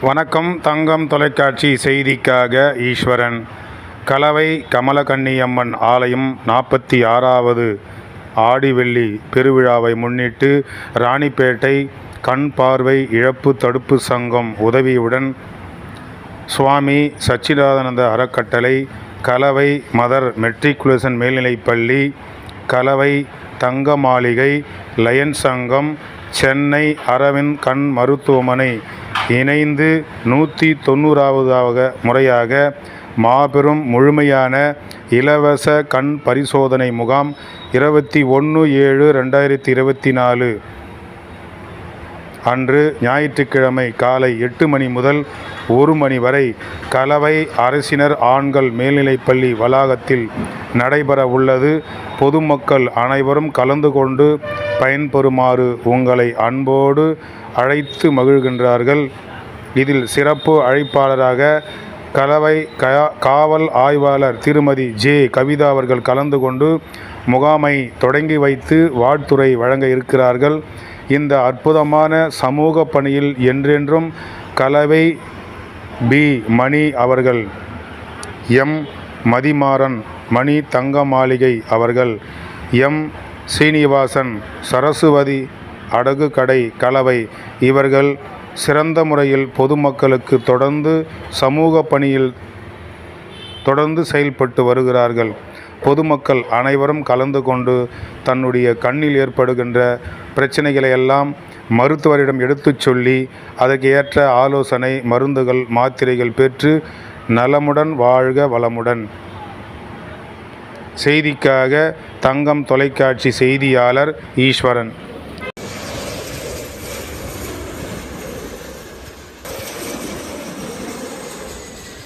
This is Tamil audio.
வணக்கம். தங்கம் தொலைக்காட்சி செய்திக்காக ஈஸ்வரன். கலவை கமலக்கன்னியம்மன் ஆலயம் 46வது ஆடி வெள்ளி பெருவிழாவை முன்னிட்டு ராணிப்பேட்டை கண் பார்வை இழப்பு தடுப்பு சங்கம் உதவியுடன் சுவாமி சச்சிதானந்த அறக்கட்டளை, கலவை மதர் மெட்ரிகுலேஷன் மேல்நிலைப்பள்ளி, கலவை தங்க மாளிகை, லயன்ஸ் சங்கம், சென்னை அரவிந்த் கண் மருத்துவமனை இணைந்து 190வது முறையாக மாபெரும் முழுமையான இலவச கண் பரிசோதனை முகாம் 21/7/2024 அன்று ஞாயிற்றுக்கிழமை காலை 8 மணி முதல் 1 மணி வரை கலவை அரசினர் ஆண்கள் மேல்நிலைப்பள்ளி வளாகத்தில் நடைபெற உள்ளது. பொதுமக்கள் அனைவரும் கலந்து கொண்டு பயன்பெறுமாறு உங்களை அன்போடு அழைத்து மகிழ்கின்றார்கள். இதில் சிறப்பு அழைப்பாளராக கலவை காவல் ஆய்வாளர் திருமதி ஜே. கவிதா அவர்கள் கலந்து கொண்டு முகாமை தொடங்கி வைத்து வாழ்த்துரை வழங்க இருக்கிறார்கள். இந்த அற்புதமான சமூக பணியில் என்றென்றும் கலவை பி. மணி அவர்கள், எம். மதிமாறன், மணி தங்க மாளிகை அவர்கள், எம். சீனிவாசன், சரஸ்வதி அடகு கடை கலவை இவர்கள் சிறந்த முறையில் பொதுமக்களுக்கு தொடர்ந்து சமூக பணியில் தொடர்ந்து செயல்பட்டு வருகிறார்கள். பொதுமக்கள் அனைவரும் கலந்து கொண்டு தன்னுடைய கண்ணில் ஏற்படுகின்ற பிரச்சனைகளை எல்லாம் மருத்துவரிடம் எடுத்துச் சொல்லி அதற்கு ஏற்ற ஆலோசனை, மருந்துகள், மாத்திரைகள் பெற்று நலமுடன் வாழ்க வளமுடன். செய்திக்காக தங்கம் தொலைக்காட்சி செய்தியாளர் ஈஸ்வரன்.